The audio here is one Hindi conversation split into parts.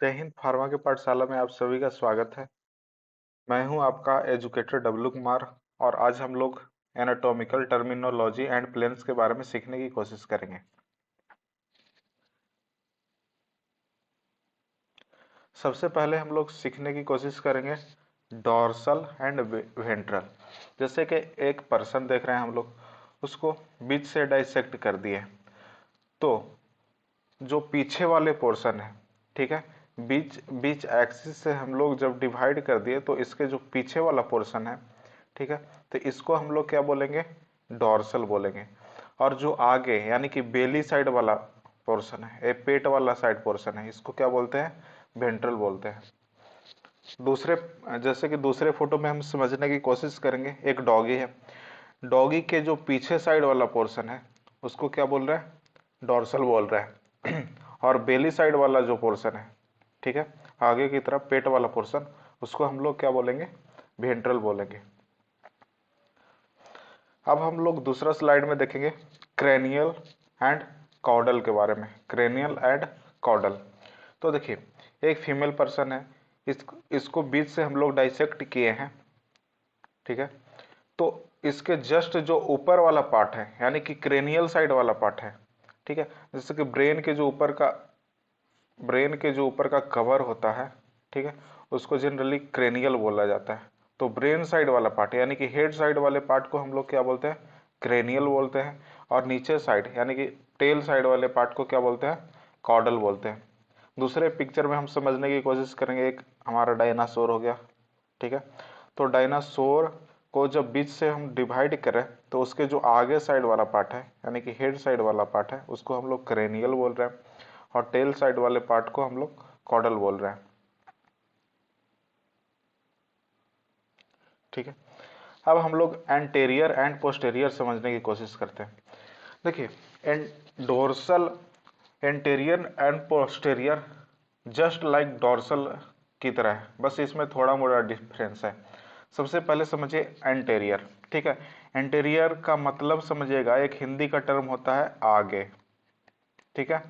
जय हिंद फार्मा के पाठशाला में आप सभी का स्वागत है। मैं हूं आपका एजुकेटर डब्लू कुमार और आज हम लोग एनाटॉमिकल टर्मिनोलॉजी एंड प्लेन्स के बारे में सीखने की कोशिश करेंगे। सबसे पहले हम लोग सीखने की कोशिश करेंगे डॉर्सल एंड वेंट्रल। जैसे कि एक पर्सन देख रहे हैं हम लोग, उसको बीच से डाइसेक्ट कर दिए, तो जो पीछे वाले पोर्शन है, ठीक है, बीच बीच एक्सिस से हम लोग जब डिवाइड कर दिए तो इसके जो पीछे वाला पोर्शन है, ठीक है, तो इसको हम लोग क्या बोलेंगे, डॉर्सल बोलेंगे। और जो आगे यानी कि बेली साइड वाला पोर्शन है, ये पेट वाला साइड पोर्शन है, इसको क्या बोलते हैं, वेंट्रल बोलते हैं। दूसरे जैसे कि दूसरे फोटो में हम समझने की कोशिश करेंगे, एक डॉगी है, डॉगी के जो पीछे साइड वाला पोर्शन है उसको क्या बोल रहा है, डॉर्सल बोल रहा है। और बेली साइड वाला जो पोर्शन है, ठीक है, आगे की तरफ पेट वाला पोर्शन, उसको हम लोग क्या बोलेंगे, वेंट्रल बोलेंगे। अब हम लोग दूसरा स्लाइड में देखेंगे क्रेनियल एंड कॉर्डल के बारे में। क्रेनियल एंड कॉर्डल, तो देखिए एक फीमेल पर्सन है, इसको बीच से हम लोग डाइसेक्ट किए हैं, ठीक है, तो इसके जस्ट जो ऊपर वाला पार्ट है यानी कि क्रेनियल साइड वाला पार्ट है, ठीक है, जैसे कि ब्रेन के जो ऊपर का कवर होता है, ठीक है, उसको जनरली क्रेनियल बोला जाता है। तो ब्रेन साइड वाला पार्ट यानी कि हेड साइड वाले पार्ट को हम लोग क्या बोलते हैं, क्रेनियल बोलते हैं। और नीचे साइड यानी कि टेल साइड वाले पार्ट को क्या बोलते हैं, कॉर्डल बोलते हैं। दूसरे पिक्चर में हम समझने की कोशिश करेंगे, एक हमारा डायनासोर हो गया, ठीक है, तो डायनासोर को जब बीच से हम डिवाइड करें तो उसके जो आगे साइड वाला पार्ट है यानी कि हेड साइड वाला पार्ट है उसको हम लोग क्रेनियल बोल रहे हैं, और टेल साइड वाले पार्ट को हम लोग कॉर्डल बोल रहे हैं, ठीक है। अब हम लोग एंटेरियर एंड पोस्टेरियर समझने की कोशिश करते हैं। देखिए dorsal, anterior and posterior just like dorsal की तरह है, बस इसमें थोड़ा मोड़ा डिफरेंस है। सबसे पहले समझिए एंटेरियर, ठीक है, एंटेरियर का मतलब समझिएगा, एक हिंदी का टर्म होता है आगे, ठीक है,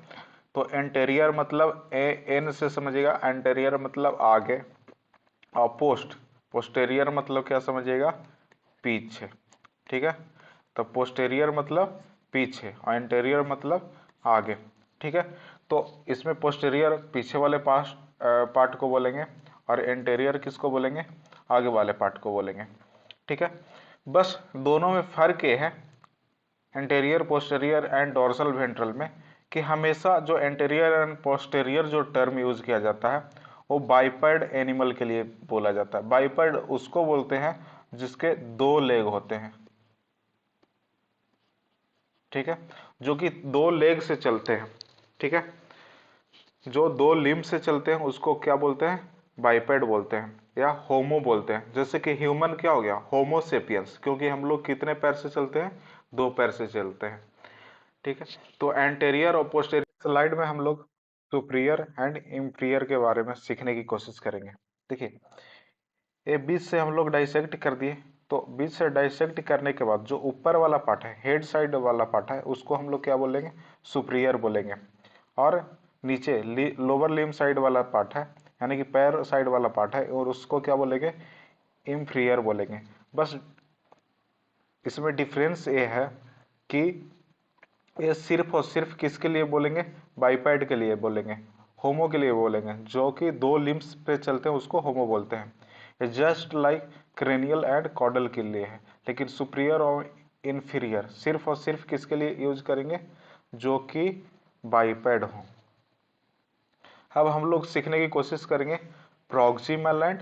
तो एंटेरियर मतलब ए एन से समझिएगा, एंटेरियर मतलब आगे, और पोस्टेरियर मतलब क्या समझिएगा, पीछे, ठीक है, तो पोस्टेरियर मतलब पीछे और एंटेरियर मतलब आगे, ठीक है। तो इसमें पोस्टेरियर पीछे वाले पार्ट को बोलेंगे और एंटेरियर किसको बोलेंगे, आगे वाले पार्ट को बोलेंगे, ठीक है। बस दोनों में फर्क ये है, anterior posterior and dorsal ventral में, कि हमेशा जो एंटेरियर एंड पोस्टेरियर जो टर्म यूज किया जाता है वो बाइपर्ड एनिमल के लिए बोला जाता है। बाइपर्ड उसको बोलते हैं जिसके दो लेग होते हैं, ठीक है, जो कि दो लेग से चलते हैं, ठीक है, जो दो लिम्ब से चलते हैं उसको क्या बोलते हैं, बाइपेड बोलते हैं या होमो बोलते हैं। जैसे कि ह्यूमन क्या हो गया, होमोसेपियंस, क्योंकि हम लोग कितने पैर से चलते हैं, दो पैर से चलते हैं, ठीक है। तो एंटेरियर और पोस्टेरियर स्लाइड में हम लोग सुपीरियर एंड इंफीरियर के बारे में सीखने की कोशिश करेंगे। देखिए ये बीच से हम लोग डाइसेक्ट कर दिए, तो बीच से डाइसेक्ट करने के बाद जो ऊपर वाला पार्ट है, हेड साइड वाला पार्ट है, उसको हम लोग क्या बोलेंगे, सुपीरियर बोलेंगे। और नीचे लोअर लिम्ब साइड वाला पार्ट है यानी कि पैर साइड वाला पार्ट है, और उसको क्या बोलेंगे, इंफीरियर बोलेंगे। बस इसमें डिफरेंस ये है कि ये सिर्फ और सिर्फ किसके लिए बोलेंगे, बाइपैड के लिए बोलेंगे, होमो के लिए बोलेंगे, जो कि दो लिम्स पे चलते हैं उसको होमो बोलते हैं। ये just like cranial and caudal के लिए है, लेकिन सुपीरियर और इन्फीरियर सिर्फ और सिर्फ किसके लिए यूज करेंगे, जो कि बाइपैड हो। अब हम लोग सीखने की कोशिश करेंगे proximal and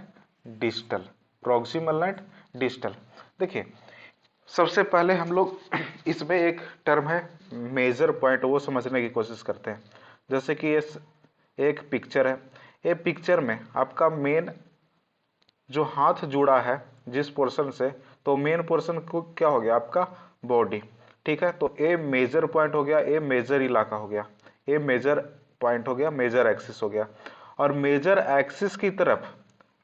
distal. Proximal and distal, देखिए सबसे पहले हम लोग इसमें एक टर्म है मेजर पॉइंट, वो समझने की कोशिश करते हैं। जैसे कि ये एक पिक्चर है, ये पिक्चर में आपका मेन जो हाथ जुड़ा है जिस पोर्शन से, तो मेन पोर्शन को क्या हो गया, आपका बॉडी, ठीक है। तो ए मेजर पॉइंट हो गया, ए मेजर इलाका हो गया, ए मेजर पॉइंट हो गया, मेजर एक्सिस हो गया। और मेजर एक्सिस की तरफ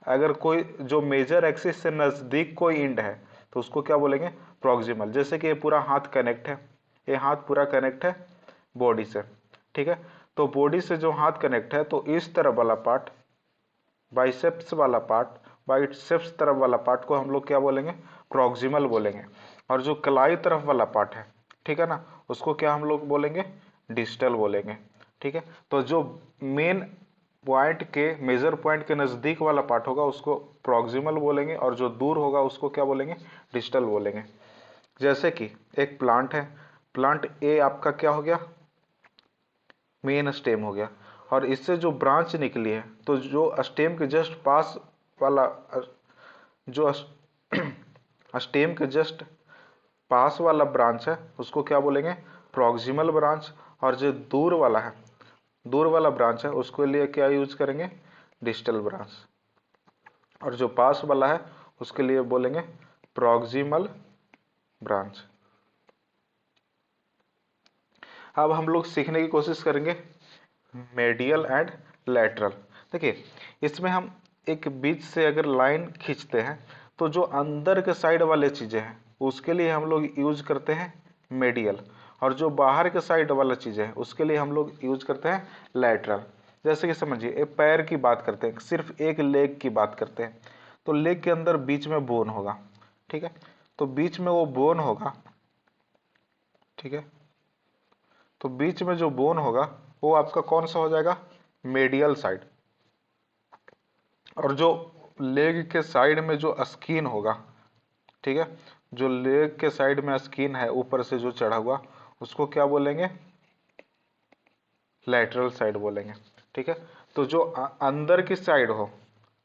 अगर कोई जो मेजर एक्सिस से नजदीक कोई इंड है तो उसको क्या बोलेंगे, प्रॉक्सिमल। जैसे कि ये पूरा हाथ कनेक्ट है, ये हाथ पूरा कनेक्ट है बॉडी से, ठीक है, तो बॉडी से जो हाथ कनेक्ट है तो इस तरफ वाला पार्ट, बाइसेप्स वाला पार्ट, बाइसेप्स तरफ वाला पार्ट को हम लोग क्या बोलेंगे, प्रॉक्सिमल बोलेंगे। और जो कलाई तरफ वाला पार्ट है, ठीक है ना, उसको क्या हम लोग बोलेंगे, डिस्टल बोलेंगे। ठीक है, तो जो मेन पॉइंट के, मेजर पॉइंट के नज़दीक वाला पार्ट होगा उसको प्रॉक्सिमल बोलेंगे, और जो दूर होगा उसको क्या बोलेंगे, डिस्टल बोलेंगे। जैसे कि एक प्लांट है, प्लांट ए आपका क्या हो गया, मेन स्टेम हो गया, और इससे जो ब्रांच निकली है तो जो स्टेम के जस्ट पास वाला, जो स्टेम के जस्ट पास वाला ब्रांच है उसको क्या बोलेंगे, प्रॉक्सिमल ब्रांच। और जो दूर वाला है, दूर वाला ब्रांच है उसके लिए क्या यूज करेंगे, डिस्टल ब्रांच। और जो पास वाला है उसके लिए बोलेंगे प्रॉक्सिमल ब्रांच। अब हम लोग सीखने की कोशिश करेंगे मेडियल एंड लैटरल। देखिए, इसमें हम एक बीच से अगर लाइन खींचते हैं तो जो अंदर के साइड वाले चीज़ें हैं उसके लिए हम लोग यूज करते हैं मेडियल, और जो बाहर के साइड वाला चीज़ें हैं उसके लिए हम लोग यूज करते हैं लैटरल। जैसे कि समझिए, एक पैर की बात करते हैं, सिर्फ एक लेग की बात करते हैं, तो लेग के अंदर बीच में बोन होगा। ठीक है, तो बीच में वो बोन होगा। ठीक है, तो बीच में जो बोन होगा वो आपका कौन सा हो जाएगा, मेडियल साइड। और जो लेग के साइड में जो स्किन होगा, ठीक है, जो लेग के साइड में स्किन है ऊपर से जो चढ़ा हुआ उसको क्या बोलेंगे, लैटरल साइड बोलेंगे। ठीक है, तो जो अंदर की साइड हो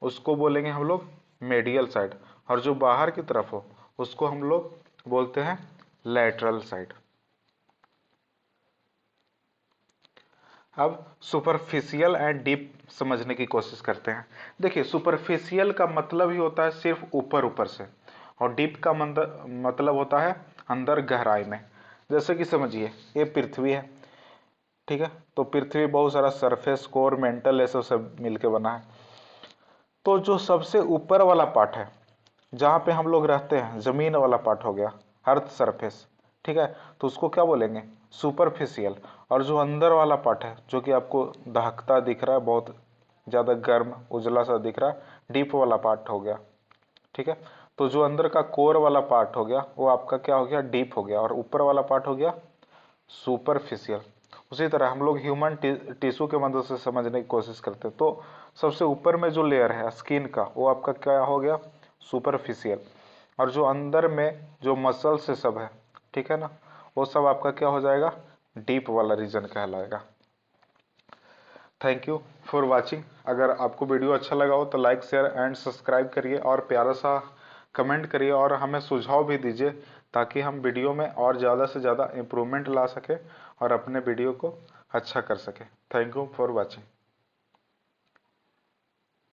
उसको बोलेंगे हम लोग मेडियल साइड, और जो बाहर की तरफ हो उसको हम लोग बोलते हैं लैटरल साइड। अब सुपरफिशियल एंड डीप समझने की कोशिश करते हैं। देखिए, सुपरफिशियल का मतलब ही होता है सिर्फ ऊपर ऊपर से, और डीप का मतलब होता है अंदर गहराई में। जैसे कि समझिए, ये पृथ्वी है, ठीक है, तो पृथ्वी बहुत सारा सरफेस, कोर, मेंटल, ऐसा सब मिलके बना है। तो जो सबसे ऊपर वाला पार्ट है जहाँ पे हम लोग रहते हैं, जमीन वाला पार्ट हो गया, अर्थ सरफेस, ठीक है, तो उसको क्या बोलेंगे, सुपरफिशियल। और जो अंदर वाला पार्ट है जो कि आपको दहकता दिख रहा है, बहुत ज़्यादा गर्म उजला सा दिख रहा है, डीप वाला पार्ट हो गया। ठीक है, तो जो अंदर का कोर वाला पार्ट हो गया वो आपका क्या हो गया, डीप हो गया, और ऊपर वाला पार्ट हो गया सुपरफिशियल। उसी तरह हम लोग ह्यूमन टिश्यू के मदद से समझने की कोशिश करते हैं, तो सबसे ऊपर में जो लेयर है स्किन का वो आपका क्या हो गया, सुपरफिशियल। और जो अंदर में जो मसल से सब है, ठीक है ना, वो सब आपका क्या हो जाएगा, डीप वाला रीजन कहलाएगा। Thank you for watching. अगर आपको वीडियो अच्छा लगा हो तो लाइक, शेयर एंड सब्सक्राइब करिए, और प्यारा सा कमेंट करिए, और हमें सुझाव भी दीजिए ताकि हम वीडियो में और ज़्यादा से ज़्यादा इम्प्रूवमेंट ला सके और अपने वीडियो को अच्छा कर सके। Thank you for watching.